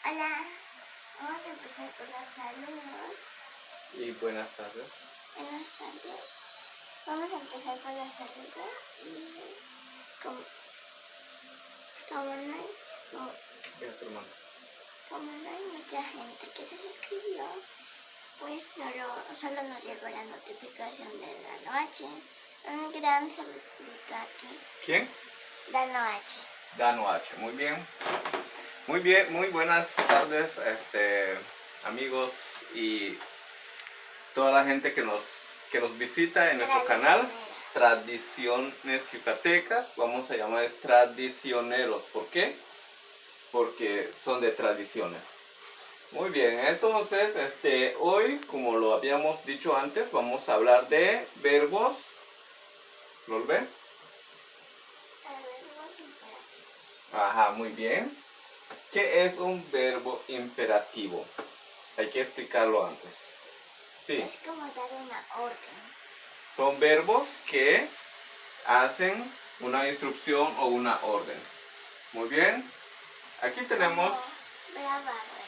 Hola, vamos a empezar con los saludos. Y buenas tardes. Buenas tardes. Vamos a empezar con los saludos. Y como no hay mucha gente que se suscribió, pues solo nos llegó la notificación de Dano H. Un gran saludito aquí. ¿Quién? Dano H. Dano H. Muy bien. Muy bien, muy buenas tardes, amigos y toda la gente que nos visita en nuestro canal Tradiciones Yucatecas. Vamos a llamar tradicioneros. ¿Por qué? Porque son de tradiciones. Muy bien, entonces hoy, como lo habíamos dicho antes, vamos a hablar de verbos. ¿Lo ve? Ajá, muy bien. ¿Qué es un verbo imperativo? Hay que explicarlo antes. Sí. Es como dar una orden. Son verbos que hacen una instrucción o una orden. Muy bien. Aquí tenemos Ve a barrer.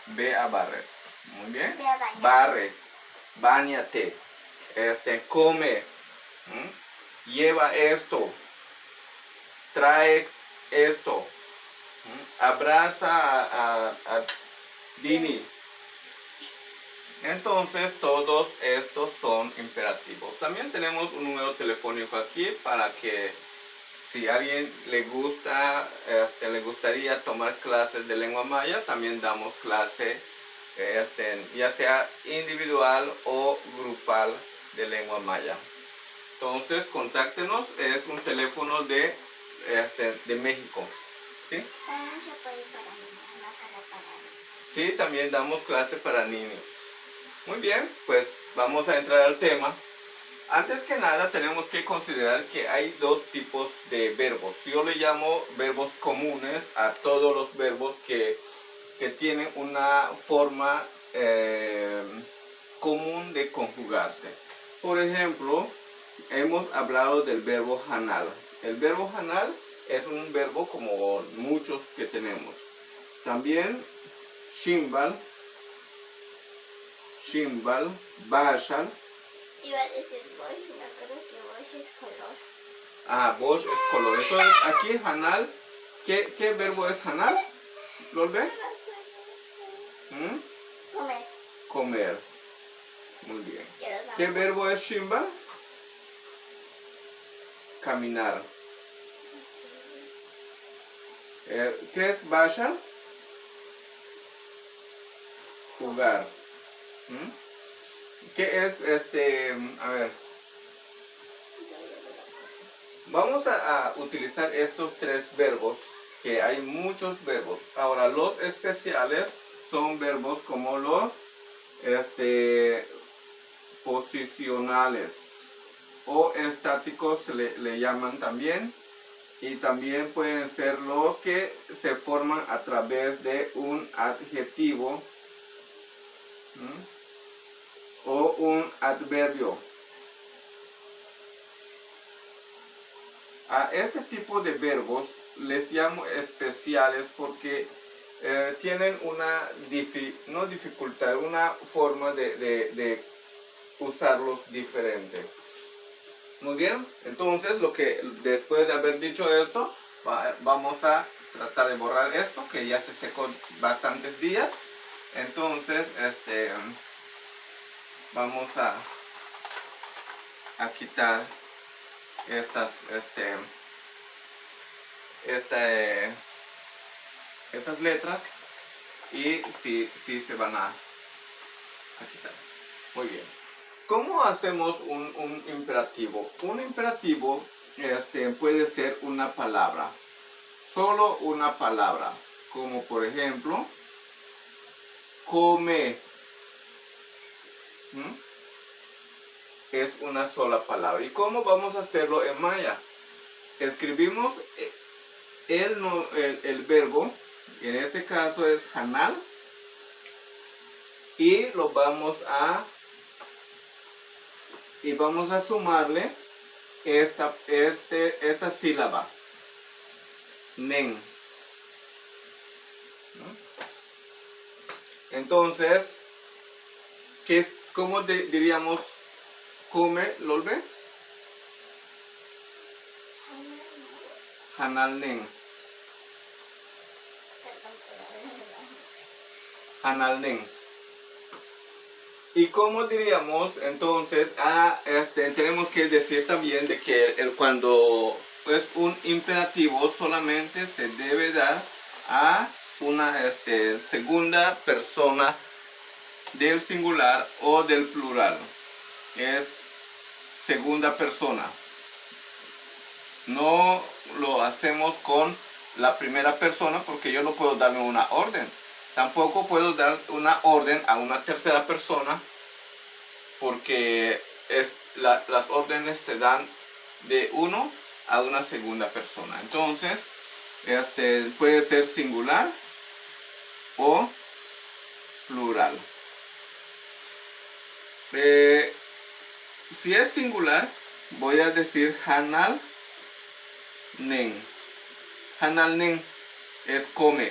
ve a barrer. Muy bien. Ve a bañar. Barre. Báñate. Come. Lleva esto. Trae esto. Abraza a Dini. Entonces todos estos son imperativos. También tenemos un número telefónico aquí para que si a alguien le gustaría tomar clases de lengua maya, también damos clase ya sea individual o grupal de lengua maya. Entonces contáctenos, es un teléfono de México. ¿Sí? También se puede ir para niños, no solo para niños. Sí, también damos clase para niños. Muy bien, pues vamos a entrar al tema. Antes que nada tenemos que considerar que hay dos tipos de verbos. Yo le llamo verbos comunes a todos los verbos que tienen una forma común de conjugarse. Por ejemplo, hemos hablado del verbo hanal. El verbo hanal es un verbo como muchos que tenemos. También shimbal, bashal. Iba a decir bosh, no creo que bosh es color. Ah, bosh es color. Entonces aquí hanal, ¿qué verbo es hanal? ¿Lo ve? Comer. Comer. Muy bien. ¿Qué verbo es shimbal? Caminar. ¿Qué es bashal? Jugar. ¿Qué es a ver? Vamos a utilizar estos tres verbos, que hay muchos verbos. Ahora, los especiales son verbos como los posicionales o estáticos le llaman también. Y también pueden ser los que se forman a través de un adjetivo o un adverbio. A este tipo de verbos les llamo especiales porque tienen una una forma de usarlos diferente. Muy bien, entonces después de haber dicho esto, vamos a tratar de borrar esto que ya se secó bastantes días. Entonces vamos a quitar estas letras y sí se van a quitar. Muy bien. ¿Cómo hacemos un imperativo? Un imperativo puede ser una palabra, solo una palabra, como por ejemplo come. Es una sola palabra. ¿Y cómo vamos a hacerlo en maya? Escribimos el verbo, en este caso es hanal, y vamos a sumarle esta sílaba, nen. Entonces, ¿cómo diríamos come, Lolbe? Hanalnen. Hanalnen. ¿Y cómo diríamos entonces? Tenemos que decir también de que cuando es un imperativo solamente se debe dar a una segunda persona del singular o del plural. Es segunda persona. No lo hacemos con la primera persona porque yo no puedo darme una orden. Tampoco puedo dar una orden a una tercera persona porque las órdenes se dan de uno a una segunda persona. Entonces, puede ser singular o plural. Si es singular, voy a decir hanal nen. Hanal nen es come.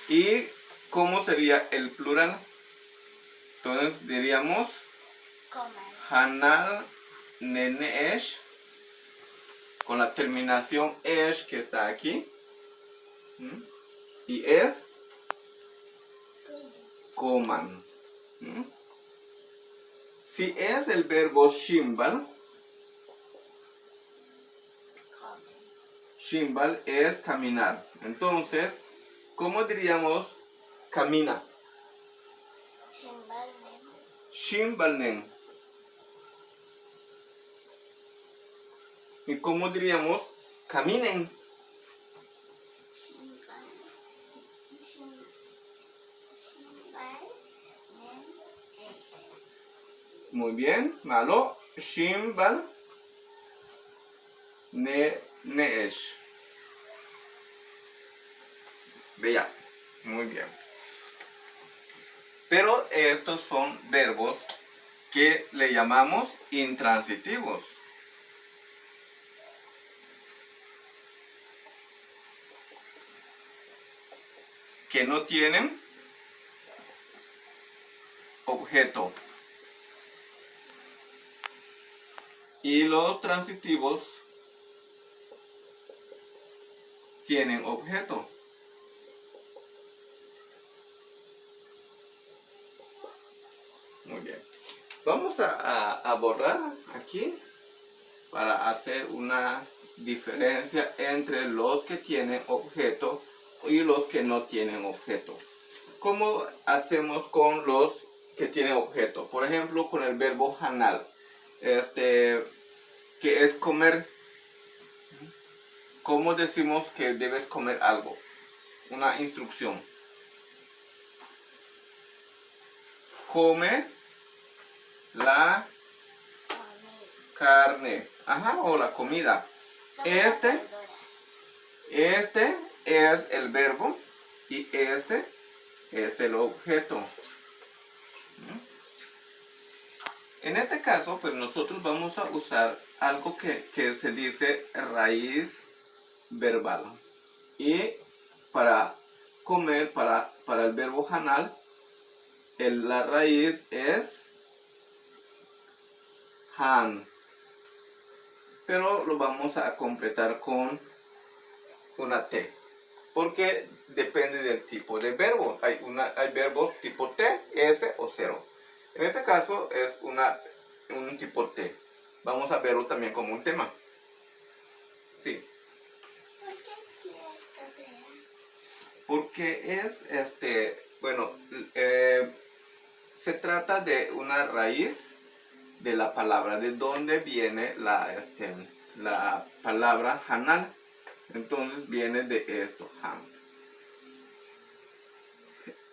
¿Y cómo sería el plural? Entonces diríamos hanal neneesh con la terminación esh que está aquí. Y es coman. Si es el verbo shimbal, shimbal es caminar. Entonces, ¿cómo diríamos camina? Shimbalnen. ¿Y cómo diríamos caminen? Muy bien, malo. Shimbal neesh. Vea, muy bien. Pero estos son verbos que le llamamos intransitivos. Que no tienen objeto. Y los transitivos tienen objeto. Muy bien. Vamos a borrar aquí para hacer una diferencia entre los que tienen objeto y los que no tienen objeto. ¿Cómo hacemos con los que tienen objeto? Por ejemplo, con el verbo hanal, que es comer. ¿Cómo decimos que debes comer algo? Una instrucción. Come la carne. Ajá, o la comida. Este es el verbo y este es el objeto. En este caso, pues nosotros vamos a usar algo que se dice raíz verbal. Y para comer, para el verbo hanal, la raíz es han. Pero lo vamos a completar con una T. Porque depende del tipo de verbo. Hay verbos tipo T, S o 0. En este caso es un tipo T. Vamos a verlo también como un tema. Sí. ¿Por qué quieres ver? Porque es, se trata de una raíz de la palabra, de donde viene la palabra hanal. Entonces viene de esto, han.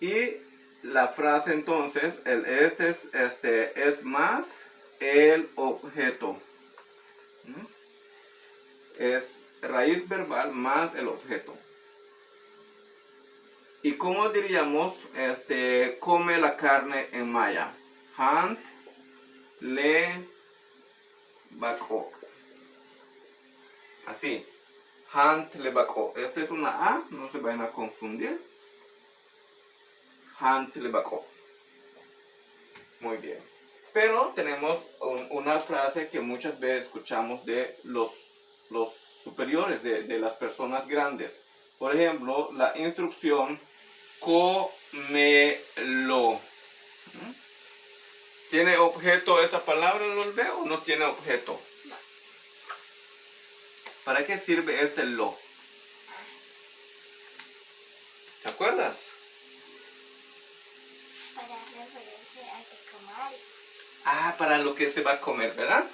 Y la frase entonces, es más el objeto. Es raíz verbal más el objeto. ¿Y cómo diríamos come la carne en maya? Han le bako. Así. Hantlebako. Esta es una A, no se vayan a confundir. Hantlebako. Muy bien. Pero tenemos una frase que muchas veces escuchamos de los superiores, de las personas grandes. Por ejemplo, la instrucción cómelo. ¿Tiene objeto esa palabra, lo ve, o no tiene objeto? No. ¿Para qué sirve este lo? ¿Te acuerdas? Para referirse a que coma algo. Ah, para lo que se va a comer, ¿verdad?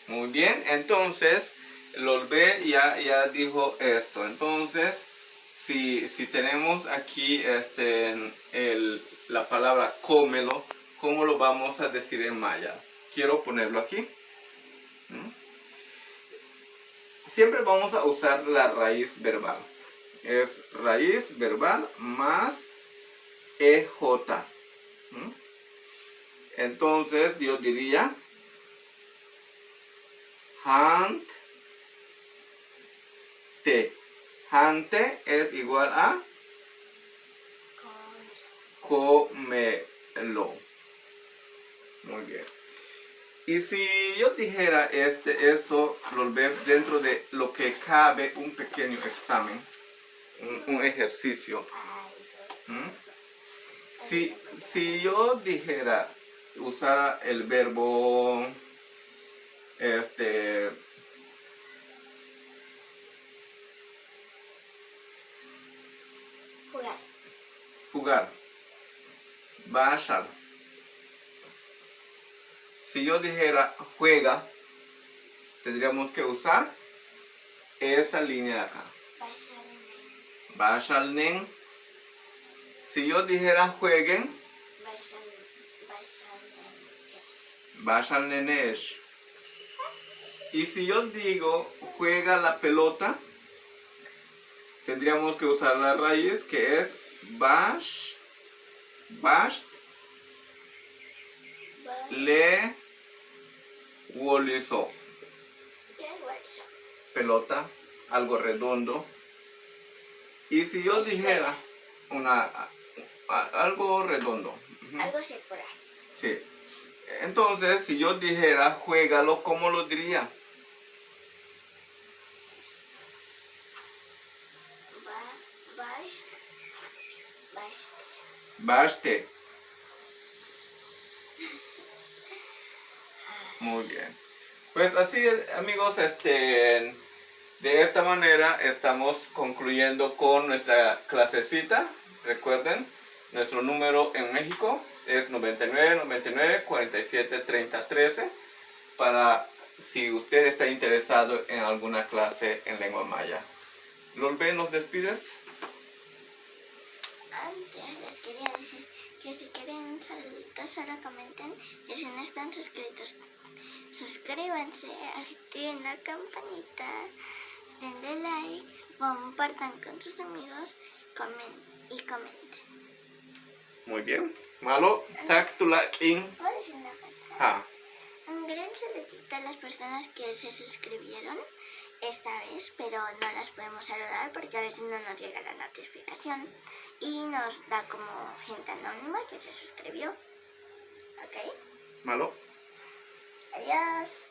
Muy bien, entonces, Lolbe ya dijo esto. Entonces, si tenemos aquí la palabra cómelo, ¿cómo lo vamos a decir en maya? Quiero ponerlo aquí. Siempre vamos a usar la raíz verbal. Es raíz verbal más EJ. Entonces yo diría hante. Hante es igual a cómelo. Muy bien. Y si yo dijera esto, dentro de lo que cabe un pequeño examen, un ejercicio. Si yo dijera, usara el verbo, jugar, bashar. Si yo dijera juega, tendríamos que usar esta línea de acá. Bashalnen. Si yo dijera jueguen, Bashalnenesh. Y si yo digo juega la pelota, tendríamos que usar la raíz que es basht, le wolizo. Pelota, algo redondo. Y si yo dijera algo redondo. Algo circular. Sí. Entonces, si yo dijera juégalo, ¿cómo lo diría? Baste. Muy bien. Pues así, amigos, de esta manera estamos concluyendo con nuestra clasecita. Recuerden, nuestro número en México es 99 99 47 30 13 para si usted está interesado en alguna clase en lengua maya. Lolbe, ¿nos despides? Antes les quería decir que si quieren un saludito solo comenten y si no están suscritos, suscríbanse, activen la campanita, denle like, compartan con sus amigos y comenten. Muy bien. Malo, tak tulakin. ¿Puedo decir una cosa? Ah. Un gran saludito a las personas que se suscribieron esta vez, pero no las podemos saludar porque a veces no nos llega la notificación y nos da como gente anónima que se suscribió. ¿Ok? Malo. Adiós.